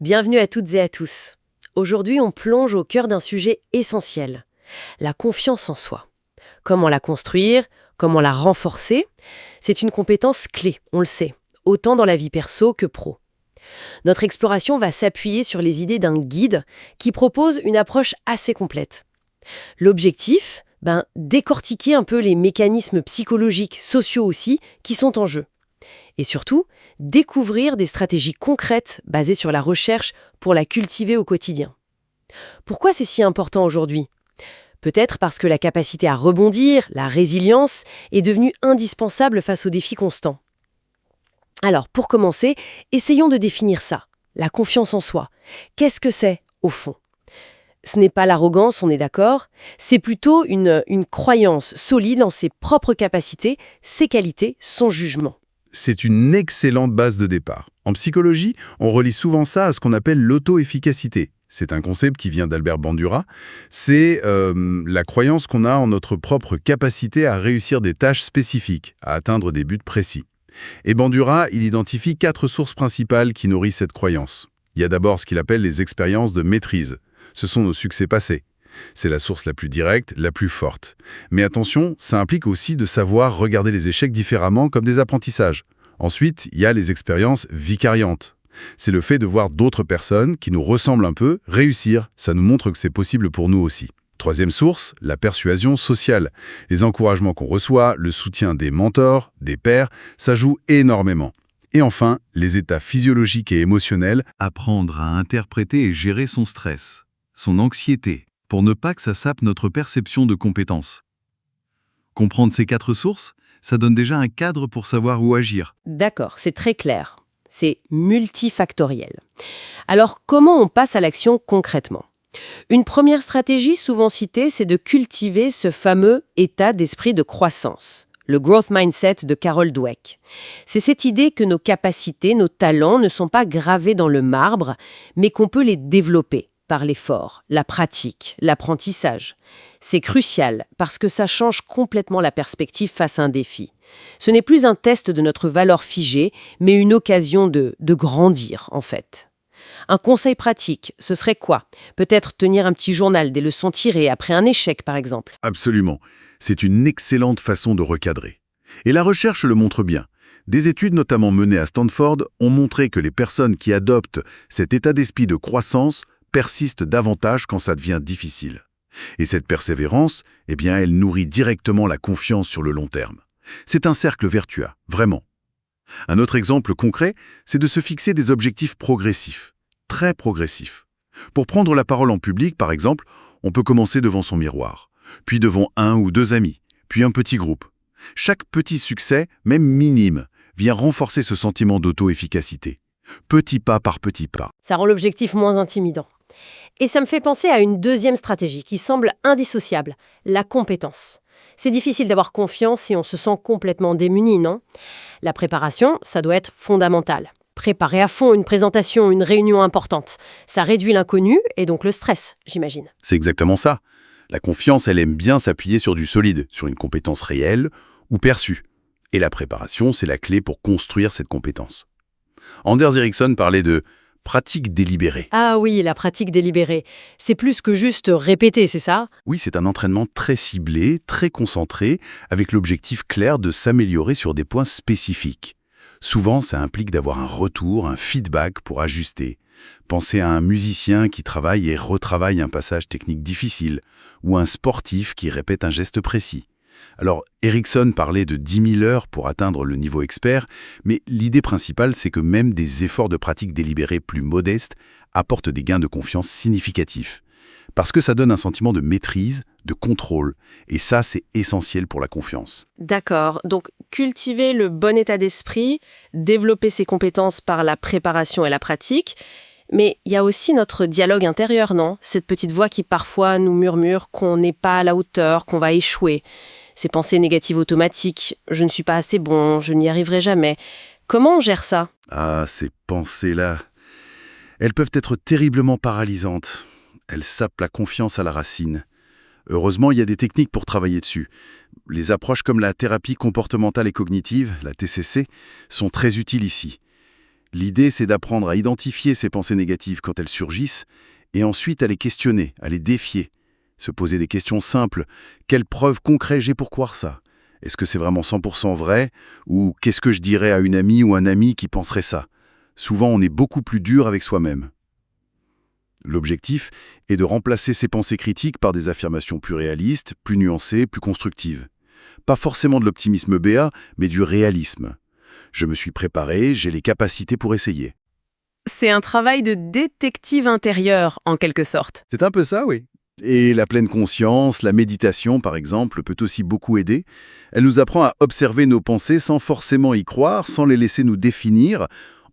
Bienvenue à toutes et à tous. Aujourd'hui, on plonge au cœur d'un sujet essentiel, la confiance en soi. Comment la construire, comment la renforcer, c'est une compétence clé, on le sait, autant dans la vie perso que pro. Notre exploration va s'appuyer sur les idées d'un guide qui propose une approche assez complète. L'objectif, décortiquer un peu les mécanismes psychologiques, sociaux aussi, qui sont en jeu. Et surtout, découvrir des stratégies concrètes basées sur la recherche pour la cultiver au quotidien. Pourquoi c'est si important aujourd'hui ? Peut-être parce que la capacité à rebondir, la résilience, est devenue indispensable face aux défis constants. Alors, pour commencer, essayons de définir ça, la confiance en soi. Qu'est-ce que c'est, au fond ? Ce n'est pas l'arrogance, on est d'accord, c'est plutôt une croyance solide en ses propres capacités, ses qualités, son jugement. C'est une excellente base de départ. En psychologie, on relie souvent ça à ce qu'on appelle l'auto-efficacité. C'est un concept qui vient d'Albert Bandura. C'est la croyance qu'on a en notre propre capacité à réussir des tâches spécifiques, à atteindre des buts précis. Et Bandura, il identifie 4 sources principales qui nourrissent cette croyance. Il y a d'abord ce qu'il appelle les expériences de maîtrise. Ce sont nos succès passés. C'est la source la plus directe, la plus forte. Mais attention, ça implique aussi de savoir regarder les échecs différemment comme des apprentissages. Ensuite, il y a les expériences vicariantes. C'est le fait de voir d'autres personnes qui nous ressemblent un peu réussir. Ça nous montre que c'est possible pour nous aussi. Troisième source, la persuasion sociale. Les encouragements qu'on reçoit, le soutien des mentors, des pairs, ça joue énormément. Et enfin, les états physiologiques et émotionnels. Apprendre à interpréter et gérer son stress, son anxiété, pour ne pas que ça sape notre perception de compétence. Comprendre ces 4 sources, ça donne déjà un cadre pour savoir où agir. D'accord, c'est très clair. C'est multifactoriel. Alors, comment on passe à l'action concrètement ? Une première stratégie souvent citée, c'est de cultiver ce fameux état d'esprit de croissance, le growth mindset de Carol Dweck. C'est cette idée que nos capacités, nos talents ne sont pas gravés dans le marbre, mais qu'on peut les développer par l'effort, la pratique, l'apprentissage. C'est crucial parce que ça change complètement la perspective face à un défi. Ce n'est plus un test de notre valeur figée, mais une occasion de grandir, en fait. Un conseil pratique, ce serait quoi ? Peut-être tenir un petit journal des leçons tirées après un échec, par exemple. Absolument. C'est une excellente façon de recadrer. Et la recherche le montre bien. Des études notamment menées à Stanford ont montré que les personnes qui adoptent cet état d'esprit de croissance persistent davantage quand ça devient difficile. Et cette persévérance, elle nourrit directement la confiance sur le long terme. C'est un cercle vertueux, vraiment. Un autre exemple concret, c'est de se fixer des objectifs progressifs, très progressifs. Pour prendre la parole en public, par exemple, on peut commencer devant son miroir, puis devant 1 ou 2 amis, puis un petit groupe. Chaque petit succès, même minime, vient renforcer ce sentiment d'auto-efficacité. Petit pas par petit pas. Ça rend l'objectif moins intimidant. Et ça me fait penser à une deuxième stratégie qui semble indissociable, la compétence. C'est difficile d'avoir confiance si on se sent complètement démuni, non ? La préparation, ça doit être fondamental. Préparer à fond une présentation, une réunion importante. Ça réduit l'inconnu et donc le stress, j'imagine. C'est exactement ça. La confiance, elle aime bien s'appuyer sur du solide, sur une compétence réelle ou perçue. Et la préparation, c'est la clé pour construire cette compétence. Anders Ericsson parlait de pratique délibérée. Ah oui, la pratique délibérée. C'est plus que juste répéter, c'est ça ? Oui, c'est un entraînement très ciblé, très concentré, avec l'objectif clair de s'améliorer sur des points spécifiques. Souvent, ça implique d'avoir un retour, un feedback pour ajuster. Pensez à un musicien qui travaille et retravaille un passage technique difficile, ou un sportif qui répète un geste précis. Alors, Ericsson parlait de 10 000 heures pour atteindre le niveau expert, mais l'idée principale, c'est que même des efforts de pratique délibérés plus modestes apportent des gains de confiance significatifs. Parce que ça donne un sentiment de maîtrise, de contrôle, et ça, c'est essentiel pour la confiance. D'accord, donc cultiver le bon état d'esprit, développer ses compétences par la préparation et la pratique, mais il y a aussi notre dialogue intérieur, non ? Cette petite voix qui parfois nous murmure qu'on n'est pas à la hauteur, qu'on va échouer. Ces pensées négatives automatiques, je ne suis pas assez bon, je n'y arriverai jamais. Comment on gère ça ? Ah, ces pensées-là, elles peuvent être terriblement paralysantes. Elles sapent la confiance à la racine. Heureusement, il y a des techniques pour travailler dessus. Les approches comme la thérapie comportementale et cognitive, la TCC, sont très utiles ici. L'idée, c'est d'apprendre à identifier ces pensées négatives quand elles surgissent, et ensuite à les questionner, à les défier. Se poser des questions simples. Quelle preuve concrète j'ai pour croire ça? Est-ce que c'est vraiment 100% vrai? Ou qu'est-ce que je dirais à une amie ou un ami qui penserait ça? Souvent, on est beaucoup plus dur avec soi-même. L'objectif est de remplacer ces pensées critiques par des affirmations plus réalistes, plus nuancées, plus constructives. Pas forcément de l'optimisme béat, mais du réalisme. Je me suis préparé, j'ai les capacités pour essayer. C'est un travail de détective intérieur, en quelque sorte. C'est un peu ça, oui. Et la pleine conscience, la méditation par exemple, peut aussi beaucoup aider. Elle nous apprend à observer nos pensées sans forcément y croire, sans les laisser nous définir.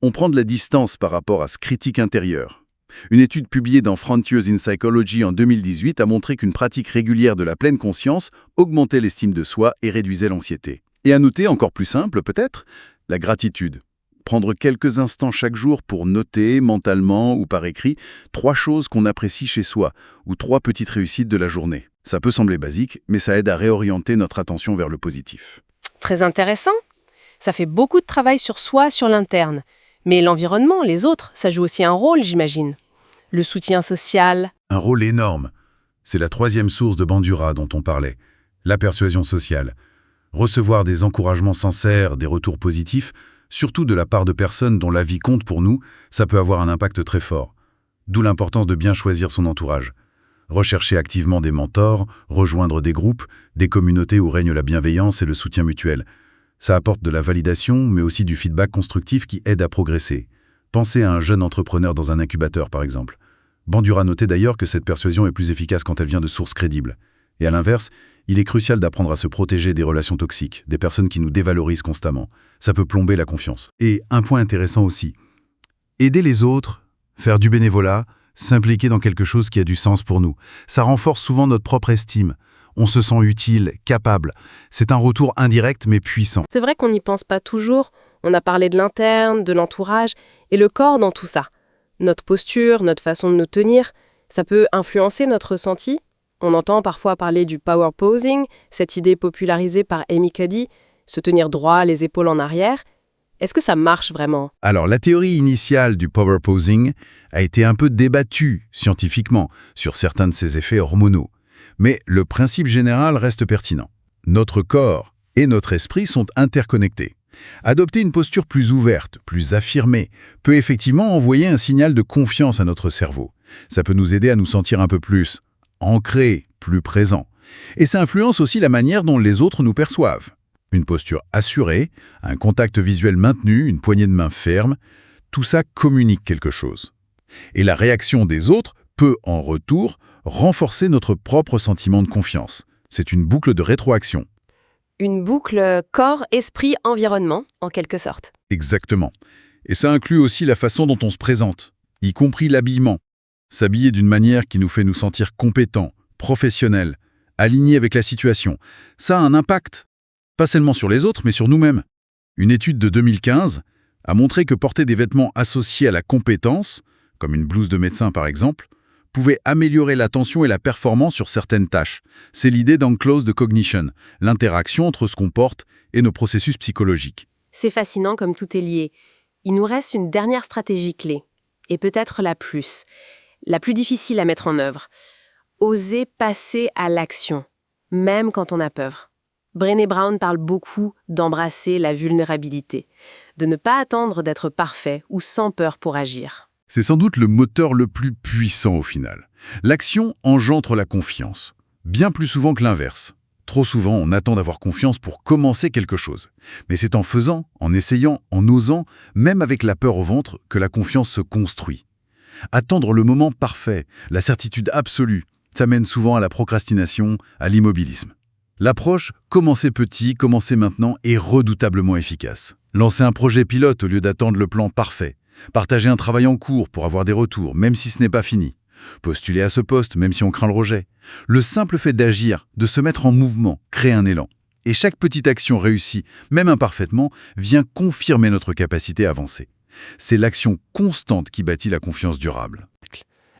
On prend de la distance par rapport à ce critique intérieur. Une étude publiée dans Frontiers in Psychology en 2018 a montré qu'une pratique régulière de la pleine conscience augmentait l'estime de soi et réduisait l'anxiété. Et à noter, encore plus simple peut-être, la gratitude. Prendre quelques instants chaque jour pour noter, mentalement ou par écrit, 3 choses qu'on apprécie chez soi, ou 3 petites réussites de la journée. Ça peut sembler basique, mais ça aide à réorienter notre attention vers le positif. Très intéressant. Ça fait beaucoup de travail sur soi, sur l'interne. Mais l'environnement, les autres, ça joue aussi un rôle, j'imagine. Le soutien social. Un rôle énorme. C'est la 3e source de Bandura dont on parlait, la persuasion sociale. Recevoir des encouragements sincères, des retours positifs, surtout de la part de personnes dont la vie compte pour nous, ça peut avoir un impact très fort. D'où l'importance de bien choisir son entourage. Rechercher activement des mentors, rejoindre des groupes, des communautés où règne la bienveillance et le soutien mutuel. Ça apporte de la validation, mais aussi du feedback constructif qui aide à progresser. Pensez à un jeune entrepreneur dans un incubateur, par exemple. Bandura notait d'ailleurs que cette persuasion est plus efficace quand elle vient de sources crédibles. Et à l'inverse, il est crucial d'apprendre à se protéger des relations toxiques, des personnes qui nous dévalorisent constamment. Ça peut plomber la confiance. Et un point intéressant aussi, aider les autres, faire du bénévolat, s'impliquer dans quelque chose qui a du sens pour nous. Ça renforce souvent notre propre estime. On se sent utile, capable. C'est un retour indirect mais puissant. C'est vrai qu'on n'y pense pas toujours. On a parlé de l'interne, de l'entourage, et le corps dans tout ça. Notre posture, notre façon de nous tenir, ça peut influencer notre ressenti. On entend parfois parler du power posing, cette idée popularisée par Amy Cuddy, se tenir droit, les épaules en arrière. Est-ce que ça marche vraiment? Alors, la théorie initiale du power posing a été un peu débattue scientifiquement sur certains de ses effets hormonaux. Mais le principe général reste pertinent. Notre corps et notre esprit sont interconnectés. Adopter une posture plus ouverte, plus affirmée, peut effectivement envoyer un signal de confiance à notre cerveau. Ça peut nous aider à nous sentir un peu plus ancrés, plus présents. Et ça influence aussi la manière dont les autres nous perçoivent. Une posture assurée, un contact visuel maintenu, une poignée de main ferme, tout ça communique quelque chose. Et la réaction des autres peut, en retour, renforcer notre propre sentiment de confiance. C'est une boucle de rétroaction. Une boucle corps, esprit, environnement, en quelque sorte. Exactement. Et ça inclut aussi la façon dont on se présente, y compris l'habillement. S'habiller d'une manière qui nous fait nous sentir compétents, professionnels, alignés avec la situation. Ça a un impact, pas seulement sur les autres, mais sur nous-mêmes. Une étude de 2015 a montré que porter des vêtements associés à la compétence, comme une blouse de médecin par exemple, pouvait améliorer l'attention et la performance sur certaines tâches. C'est l'idée d'enclosed cognition, l'interaction entre ce qu'on porte et nos processus psychologiques. C'est fascinant comme tout est lié. Il nous reste une dernière stratégie clé, et peut-être la plus difficile à mettre en œuvre. Oser passer à l'action, même quand on a peur. Brené Brown parle beaucoup d'embrasser la vulnérabilité, de ne pas attendre d'être parfait ou sans peur pour agir. C'est sans doute le moteur le plus puissant au final. L'action engendre la confiance, bien plus souvent que l'inverse. Trop souvent, on attend d'avoir confiance pour commencer quelque chose. Mais c'est en faisant, en essayant, en osant, même avec la peur au ventre, que la confiance se construit. Attendre le moment parfait, la certitude absolue, ça mène souvent à la procrastination, à l'immobilisme. L'approche « commencer petit, commencer maintenant » est redoutablement efficace. Lancer un projet pilote au lieu d'attendre le plan parfait. Partager un travail en cours pour avoir des retours, même si ce n'est pas fini. Postuler à ce poste, même si on craint le rejet. Le simple fait d'agir, de se mettre en mouvement, crée un élan. Et chaque petite action réussie, même imparfaitement, vient confirmer notre capacité à avancer. C'est l'action constante qui bâtit la confiance durable.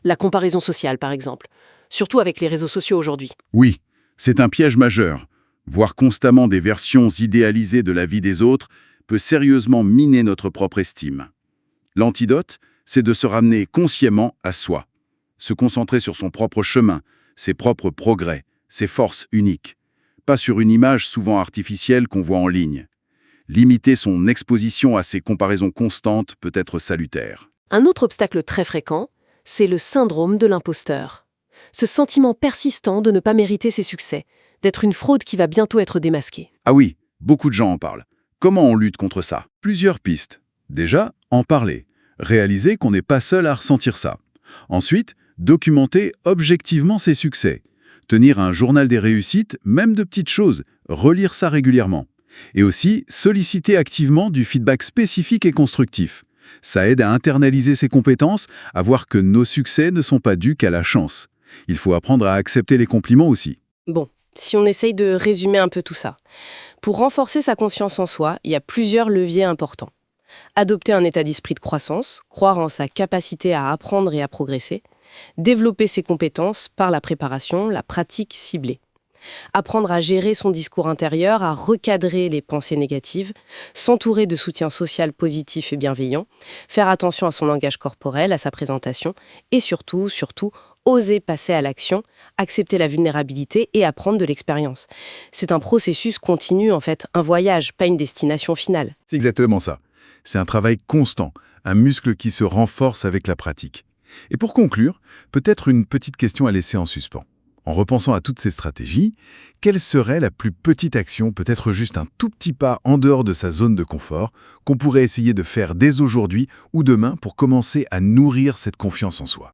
La comparaison sociale, par exemple. Surtout avec les réseaux sociaux aujourd'hui. Oui, c'est un piège majeur. Voir constamment des versions idéalisées de la vie des autres peut sérieusement miner notre propre estime. L'antidote, c'est de se ramener consciemment à soi, se concentrer sur son propre chemin, ses propres progrès, ses forces uniques, pas sur une image souvent artificielle qu'on voit en ligne. Limiter son exposition à ces comparaisons constantes peut être salutaire. Un autre obstacle très fréquent, c'est le syndrome de l'imposteur. Ce sentiment persistant de ne pas mériter ses succès, d'être une fraude qui va bientôt être démasquée. Ah oui, beaucoup de gens en parlent. Comment on lutte contre ça? Plusieurs pistes. Déjà, en parler. Réaliser qu'on n'est pas seul à ressentir ça. Ensuite, documenter objectivement ses succès. Tenir un journal des réussites, même de petites choses, relire ça régulièrement. Et aussi, solliciter activement du feedback spécifique et constructif. Ça aide à internaliser ses compétences, à voir que nos succès ne sont pas dus qu'à la chance. Il faut apprendre à accepter les compliments aussi. Bon, si on essaye de résumer un peu tout ça. Pour renforcer sa confiance en soi, il y a plusieurs leviers importants. Adopter un état d'esprit de croissance, croire en sa capacité à apprendre et à progresser, développer ses compétences par la préparation, la pratique ciblée. Apprendre à gérer son discours intérieur, à recadrer les pensées négatives, s'entourer de soutien social positif et bienveillant, faire attention à son langage corporel, à sa présentation, et surtout, oser passer à l'action, accepter la vulnérabilité et apprendre de l'expérience. C'est un processus continu en fait, un voyage, pas une destination finale. C'est exactement ça. C'est un travail constant, un muscle qui se renforce avec la pratique. Et pour conclure, peut-être une petite question à laisser en suspens. En repensant à toutes ces stratégies, quelle serait la plus petite action, peut-être juste un tout petit pas en dehors de sa zone de confort, qu'on pourrait essayer de faire dès aujourd'hui ou demain pour commencer à nourrir cette confiance en soi ?